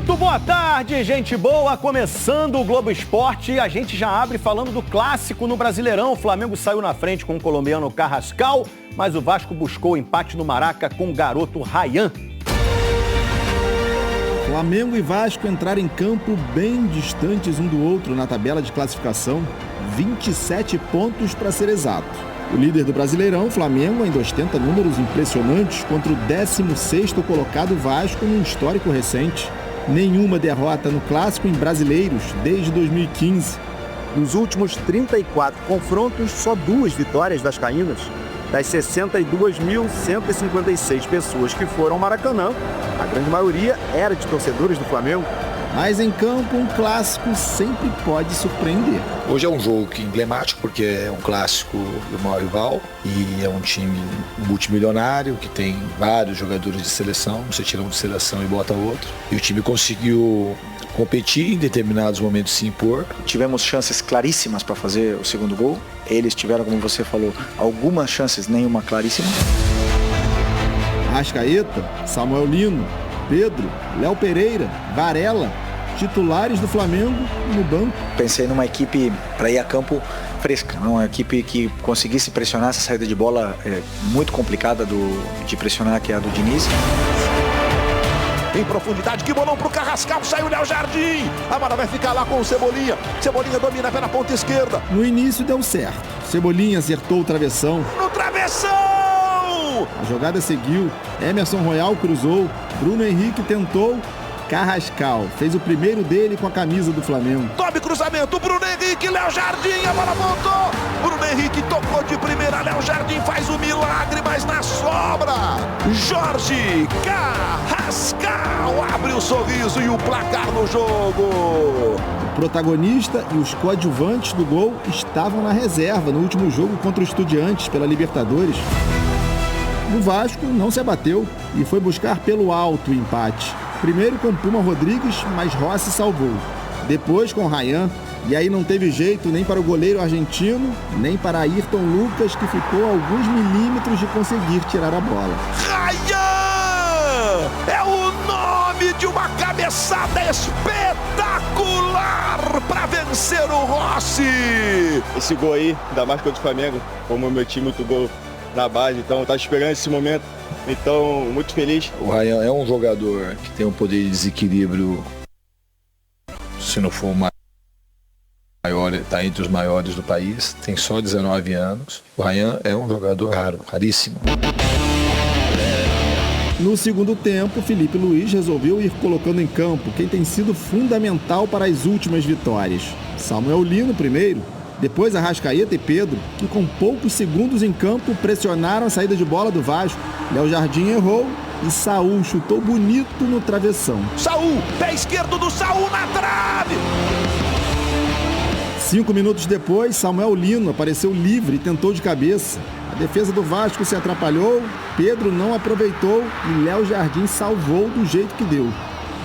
Muito boa tarde, gente boa. Começando o Globo Esporte, a gente já abre falando do clássico no Brasileirão. O Flamengo saiu na frente com o colombiano Carrascal, mas o Vasco buscou o empate no Maraca com o garoto Ryan. Flamengo e Vasco entraram em campo bem distantes um do outro na tabela de classificação, 27 pontos para ser exato. O líder do Brasileirão, Flamengo, ainda ostenta números impressionantes contra o 16º colocado Vasco num histórico recente. Nenhuma derrota no clássico em brasileiros desde 2015. Nos últimos 34 confrontos, só 2 vitórias vascaínas. Das 62.156 pessoas que foram ao Maracanã, a grande maioria era de torcedores do Flamengo. Mas em campo, um clássico sempre pode surpreender. Hoje é um jogo emblemático, porque é um clássico do maior rival e é um time multimilionário que tem vários jogadores de seleção. Você tira um de seleção e bota outro. E o time conseguiu competir, em determinados momentos se impor. Tivemos chances claríssimas para fazer o segundo gol. Eles tiveram, como você falou, algumas chances, nenhuma claríssima. Arrascaeta, Samuel Lino, Pedro, Léo Pereira, Varela, titulares do Flamengo no banco. Pensei numa equipe para ir a campo fresca, uma equipe que conseguisse pressionar essa saída de bola muito complicada de pressionar, que é a do Diniz. Em profundidade, que bolão pro Carrascal, saiu o Léo Jardim. A bola vai ficar lá com o Cebolinha. Cebolinha domina pela ponta esquerda. No início deu certo. Cebolinha acertou o travessão. No travessão! A jogada seguiu. Emerson Royal cruzou. Bruno Henrique tentou. Carrascal fez o primeiro dele com a camisa do Flamengo. Tome cruzamento, Bruno Henrique, Léo Jardim, a bola voltou. Bruno Henrique tocou de primeira, Léo Jardim faz o milagre, mas na sobra. Jorge Carrascal abre o sorriso e o placar no jogo. O protagonista e os coadjuvantes do gol estavam na reserva no último jogo contra o Estudiantes pela Libertadores. O Vasco não se abateu e foi buscar pelo alto o empate. Primeiro com Puma Rodrigues, mas Rossi salvou. Depois com Ryan, e aí não teve jeito nem para o goleiro argentino, nem para Ayrton Lucas, que ficou a alguns milímetros de conseguir tirar a bola. Ryan! É o nome de uma cabeçada espetacular para vencer o Rossi! Esse gol aí, ainda mais contra o Flamengo, como o meu time muito gol na base, então eu estava esperando esse momento. Então, muito feliz. O Ryan é um jogador que tem um poder de desequilíbrio, se não for o maior, está entre os maiores do país, tem só 19 anos. O Ryan é um jogador raro, raríssimo. No segundo tempo, Felipe Luiz resolveu ir colocando em campo quem tem sido fundamental para as últimas vitórias. Samuel Lino primeiro, depois Arrascaeta e Pedro, que com poucos segundos em campo pressionaram a saída de bola do Vasco. Léo Jardim errou e Saul chutou bonito no travessão. Saul, pé esquerdo do Saul na trave! 5 minutos depois, Samuel Lino apareceu livre e tentou de cabeça. A defesa do Vasco se atrapalhou, Pedro não aproveitou e Léo Jardim salvou do jeito que deu.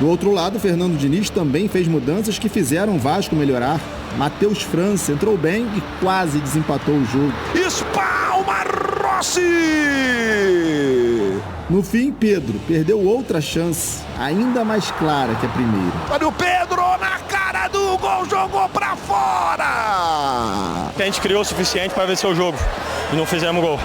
Do outro lado, Fernando Diniz também fez mudanças que fizeram o Vasco melhorar. Matheus França entrou bem e quase desempatou o jogo. Espalma Rossi! No fim, Pedro perdeu outra chance, ainda mais clara que a primeira. Olha o Pedro na cara do gol, jogou pra fora! A gente criou o suficiente para vencer o jogo e não fizemos gol.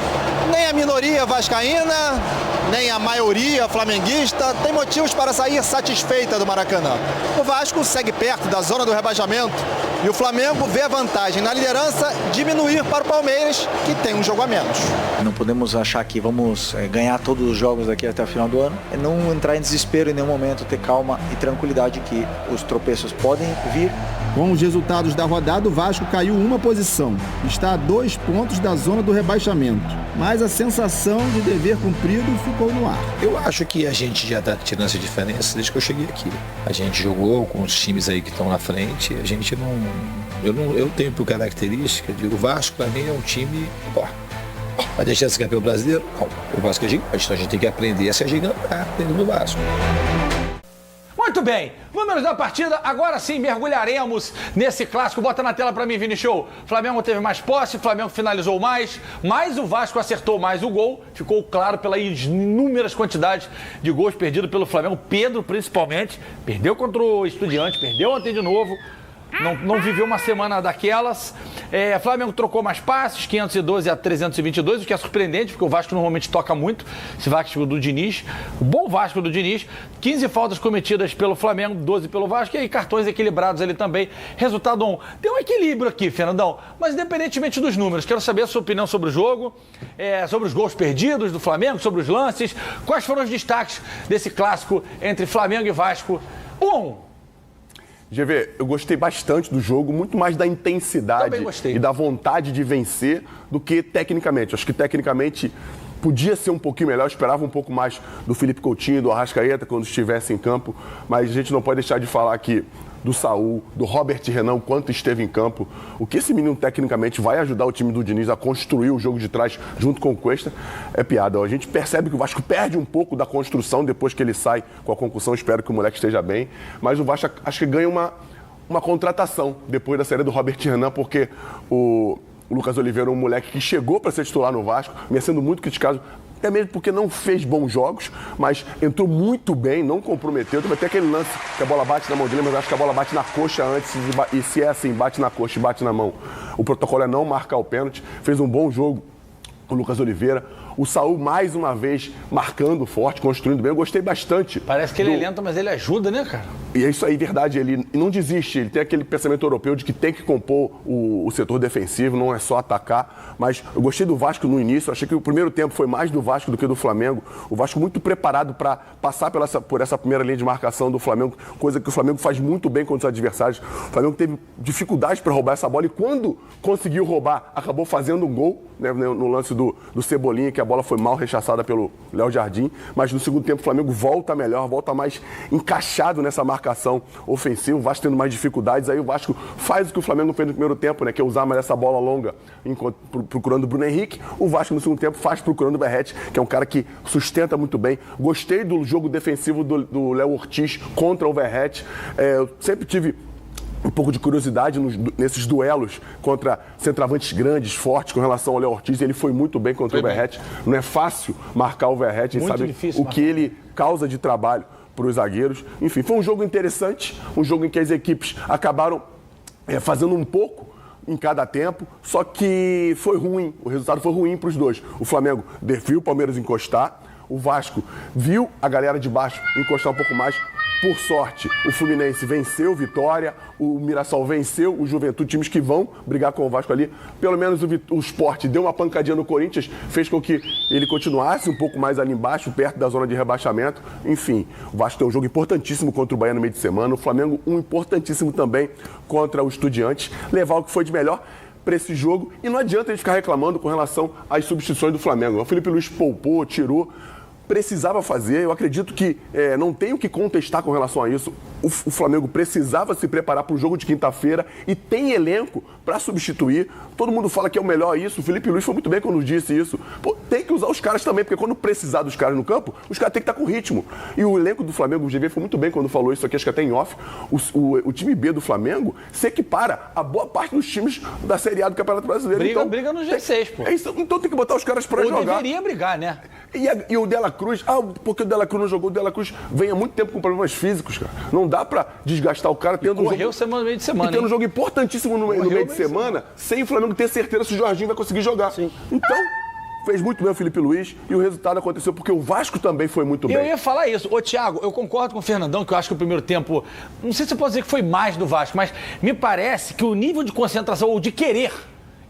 Nem a minoria vascaína, nem a maioria flamenguista tem motivos para sair satisfeita do Maracanã. O Vasco segue perto da zona do rebaixamento e o Flamengo vê a vantagem na liderança diminuir para o Palmeiras, que tem um jogo a menos. Não podemos achar que vamos ganhar todos os jogos daqui até o final do ano. É não entrar em desespero em nenhum momento, ter calma e tranquilidade que os tropeços podem vir. Com os resultados da rodada, o Vasco caiu uma posição. Está a 2 pontos da zona do rebaixamento. Mas a sensação de dever cumprido ficou no ar. Eu acho que a gente já está tirando essa diferença desde que eu cheguei aqui. A gente jogou com os times aí que estão na frente. A gente não... Eu tenho por característica, digo, o Vasco para mim é um time... Vai deixar de ser campeão brasileiro? Não. O Vasco é gigante, então a gente tem que aprender a ser gigante dentro do Vasco. Muito bem, números da partida, agora sim mergulharemos nesse clássico. Bota na tela pra mim, Vini Show. Flamengo teve mais posse, Flamengo finalizou mais, mas o Vasco acertou mais o gol. Ficou claro pelas inúmeras quantidades de gols perdidos pelo Flamengo. Pedro, principalmente, perdeu contra o Estudiantes, perdeu ontem de novo. Não viveu uma semana daquelas. Flamengo trocou mais passes, 512 a 322, o que é surpreendente, porque o Vasco normalmente toca muito. Esse Vasco do Diniz, o bom Vasco do Diniz. 15 faltas cometidas pelo Flamengo, 12 pelo Vasco, e aí cartões equilibrados ali também. Resultado 1. Tem um equilíbrio aqui, Fernandão, mas independentemente dos números, quero saber a sua opinião sobre o jogo, sobre os gols perdidos do Flamengo, sobre os lances. Quais foram os destaques desse clássico entre Flamengo e Vasco? 1. GV, eu gostei bastante do jogo, muito mais da intensidade e da vontade de vencer do que tecnicamente. Acho que tecnicamente podia ser um pouquinho melhor, eu esperava um pouco mais do Felipe Coutinho, do Arrascaeta quando estivesse em campo, mas a gente não pode deixar de falar aqui do Saul, do Robert Renan, o quanto esteve em campo. O que esse menino tecnicamente vai ajudar o time do Diniz a construir o jogo de trás junto com o Cuesta é piada. A gente percebe que o Vasco perde um pouco da construção depois que ele sai com a concussão. Espero que o moleque esteja bem. Mas o Vasco acho que ganha uma contratação depois da saída do Robert Renan, porque o Lucas Oliveira é um moleque que chegou para ser titular no Vasco, vinha sendo muito criticado, até mesmo porque não fez bons jogos, mas entrou muito bem, não comprometeu. Teve até aquele lance que a bola bate na mão dele, mas acho que a bola bate na coxa antes, e se é assim, bate na coxa e bate na mão, o protocolo é não marcar o pênalti. Fez um bom jogo o Lucas Oliveira. O Saul, mais uma vez, marcando forte, construindo bem. Eu gostei bastante. Parece que ele é lento, mas ele ajuda, né, cara? E é isso aí, verdade. Ele não desiste. Ele tem aquele pensamento europeu de que tem que compor o setor defensivo, não é só atacar. Mas eu gostei do Vasco no início. Achei que o primeiro tempo foi mais do Vasco do que do Flamengo. O Vasco muito preparado para passar por essa primeira linha de marcação do Flamengo, coisa que o Flamengo faz muito bem contra os adversários. O Flamengo teve dificuldade para roubar essa bola e quando conseguiu roubar, acabou fazendo um gol, né, no lance do Cebolinha, que a bola foi mal rechaçada pelo Léo Jardim, mas no segundo tempo o Flamengo volta melhor, volta mais encaixado nessa marcação ofensiva, o Vasco tendo mais dificuldades, aí o Vasco faz o que o Flamengo fez no primeiro tempo, né, que é usar mais essa bola longa procurando o Bruno Henrique. O Vasco no segundo tempo faz procurando o Verratti, que é um cara que sustenta muito bem. Gostei do jogo defensivo do Léo Ortiz contra o Verratti. Eu sempre tive um pouco de curiosidade nesses duelos contra centroavantes grandes, fortes, com relação ao Léo Ortiz. Ele foi muito bem contra o Verratti. Não é fácil marcar o Verratti, a gente sabe o que ele causa de trabalho para os zagueiros. Enfim, foi um jogo interessante, um jogo em que as equipes acabaram fazendo um pouco em cada tempo, só que foi ruim, o resultado foi ruim para os dois. O Flamengo viu o Palmeiras encostar, o Vasco viu a galera de baixo encostar um pouco mais. Por sorte, o Fluminense venceu o Vitória, o Mirassol venceu o Juventude, times que vão brigar com o Vasco ali. Pelo menos o Sport deu uma pancadinha no Corinthians, fez com que ele continuasse um pouco mais ali embaixo, perto da zona de rebaixamento. Enfim, o Vasco tem um jogo importantíssimo contra o Bahia no meio de semana, o Flamengo um importantíssimo também contra o Estudiantes. Levar o que foi de melhor para esse jogo e não adianta a gente ficar reclamando com relação às substituições do Flamengo. O Felipe Luiz poupou, tirou. Precisava fazer, eu acredito que não tenho o que contestar com relação a isso. O Flamengo precisava se preparar para o jogo de quinta-feira e tem elenco para substituir. Todo mundo fala que é o melhor isso. O Felipe Luiz foi muito bem quando disse isso. Pô, tem que usar os caras também, porque quando precisar dos caras no campo, os caras têm que estar com ritmo. E o elenco do Flamengo, o GV foi muito bem quando falou isso aqui, acho que até em off. O time B do Flamengo se equipara a boa parte dos times da Série A do Campeonato Brasileiro. Briga no G6, pô. Então tem que botar os caras para jogar. Ou deveria brigar, né? E o Dela Cruz, porque o Dela Cruz não jogou, o Dela Cruz vem há muito tempo com problemas físicos, cara. Não dá pra desgastar o cara tendo correu semana no meio de semana. E tendo um jogo importantíssimo no meio de semana, sem o Flamengo ter certeza se o Jorginho vai conseguir jogar. Sim. Então, fez muito bem o Felipe Luiz e o resultado aconteceu porque o Vasco também foi muito bem. Eu ia falar isso. Ô, Thiago, eu concordo com o Fernandão, que eu acho que o primeiro tempo, não sei se eu posso dizer que foi mais do Vasco, mas me parece que o nível de concentração ou de querer.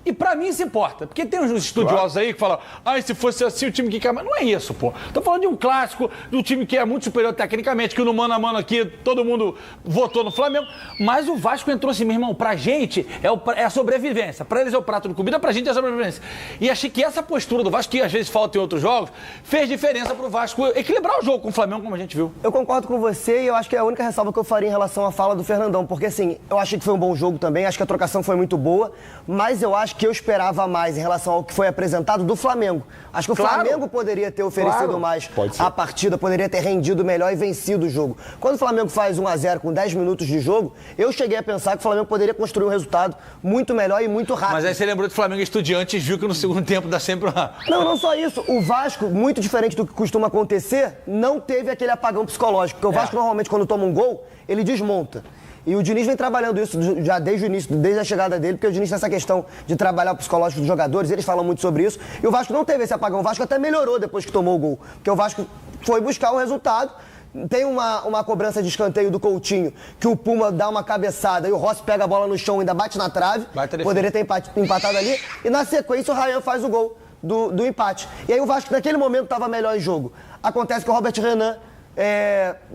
E pra mim isso importa, porque tem uns estudiosos aí que falam, se fosse assim o time que quer, mas não é isso, pô. Tô falando de um clássico, de um time que é muito superior tecnicamente, que no mano a mano aqui todo mundo votou no Flamengo, mas o Vasco entrou assim, meu irmão, pra gente é a sobrevivência, pra eles é o prato de comida, pra gente é a sobrevivência. E achei que essa postura do Vasco, que às vezes falta em outros jogos, fez diferença pro Vasco equilibrar o jogo com o Flamengo, como a gente viu. Eu concordo com você e eu acho que é a única ressalva que eu faria em relação à fala do Fernandão, porque assim, eu achei que foi um bom jogo também, acho que a trocação foi muito boa, mas eu acho acho que eu esperava mais em relação ao que foi apresentado do Flamengo. Acho que o Flamengo poderia ter oferecido mais a partida, poderia ter rendido melhor e vencido o jogo. Quando o Flamengo faz 1-0 com 10 minutos de jogo, eu cheguei a pensar que o Flamengo poderia construir um resultado muito melhor e muito rápido. Mas aí você lembrou de Flamengo e Estudiantes, viu que no segundo tempo dá sempre uma... Não só isso. O Vasco, muito diferente do que costuma acontecer, não teve aquele apagão psicológico. Porque o Vasco, normalmente, quando toma um gol, ele desmonta. E o Diniz vem trabalhando isso já desde o início, desde a chegada dele, porque o Diniz tem essa questão de trabalhar o psicológico dos jogadores, eles falam muito sobre isso. E o Vasco não teve esse apagão. O Vasco até melhorou depois que tomou o gol. Porque o Vasco foi buscar um resultado. Tem uma cobrança de escanteio do Coutinho, que o Puma dá uma cabeçada e o Rossi pega a bola no chão e ainda bate na trave. Poderia ter empatado ali. E na sequência o Ryan faz o gol do empate. E aí o Vasco naquele momento estava melhor em jogo. Acontece que o Robert Renan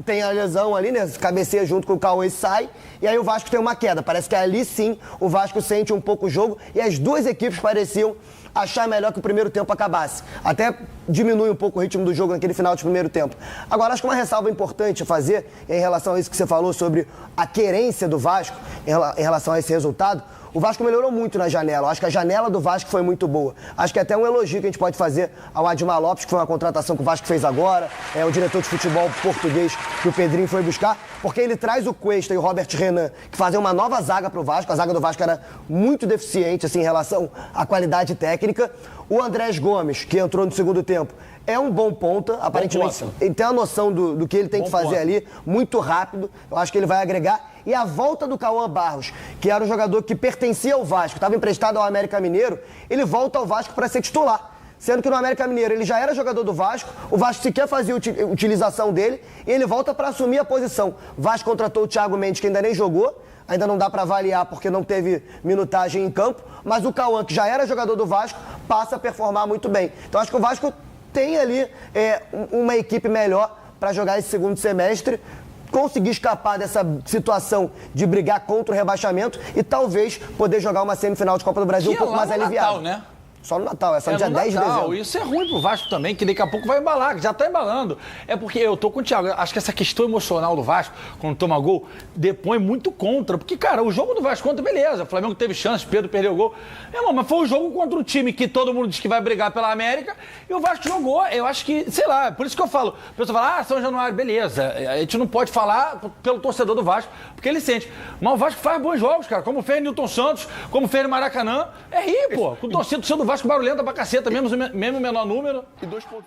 tem a lesão ali, né? Cabeceia junto com o Cauê e sai. E aí o Vasco tem uma queda. Parece que ali sim o Vasco sente um pouco o jogo. E as duas equipes pareciam achar melhor que o primeiro tempo acabasse. Até diminui um pouco o ritmo do jogo naquele final de primeiro tempo. Agora, acho que uma ressalva importante a fazer em relação a isso que você falou sobre a querência do Vasco em relação a esse resultado. O Vasco melhorou muito na janela. Eu acho que a janela do Vasco foi muito boa. Acho que até um elogio que a gente pode fazer ao Admar Lopes, que foi uma contratação que o Vasco fez agora, o diretor de futebol português que o Pedrinho foi buscar, porque ele traz o Cuesta e o Robert Renan, que fazem uma nova zaga para o Vasco. A zaga do Vasco era muito deficiente assim, em relação à qualidade técnica. O Andrés Gomes, que entrou no segundo tempo, é um bom ponta, aparentemente. Ele tem a noção do que ele tem que fazer ali, muito rápido. Eu acho que ele vai agregar. E a volta do Cauã Barros, que era um jogador que pertencia ao Vasco, estava emprestado ao América Mineiro, ele volta ao Vasco para ser titular. Sendo que no América Mineiro ele já era jogador do Vasco, o Vasco sequer fazia utilização dele, e ele volta para assumir a posição. O Vasco contratou o Thiago Mendes, que ainda nem jogou, ainda não dá para avaliar porque não teve minutagem em campo, mas o Cauã, que já era jogador do Vasco, passa a performar muito bem. Então acho que o Vasco tem ali uma equipe melhor para jogar esse segundo semestre, conseguir escapar dessa situação de brigar contra o rebaixamento e talvez poder jogar uma semifinal de Copa do Brasil um pouco mais aliviado. Natal, né? Só no Natal, é só no dia 10 de dezembro. Isso é ruim pro Vasco também, que daqui a pouco vai embalar, que já tá embalando. É porque eu tô com o Thiago, acho que essa questão emocional do Vasco, quando toma gol, depõe muito contra. Porque, cara, o jogo do Vasco contra, beleza, o Flamengo teve chance, Pedro perdeu o gol. Mas foi um jogo contra um time que todo mundo diz que vai brigar pela América e o Vasco jogou. Eu acho que, sei lá, por isso que eu falo. O pessoal fala, São Januário, beleza. A gente não pode falar pelo torcedor do Vasco, porque ele sente. Mas o Vasco faz bons jogos, cara, como fez Nilton Santos, como fez no Maracanã. É rir, pô. Com o torcedor do Vasco barulhenta pra caceta, mesmo o menor número. E 2 pontos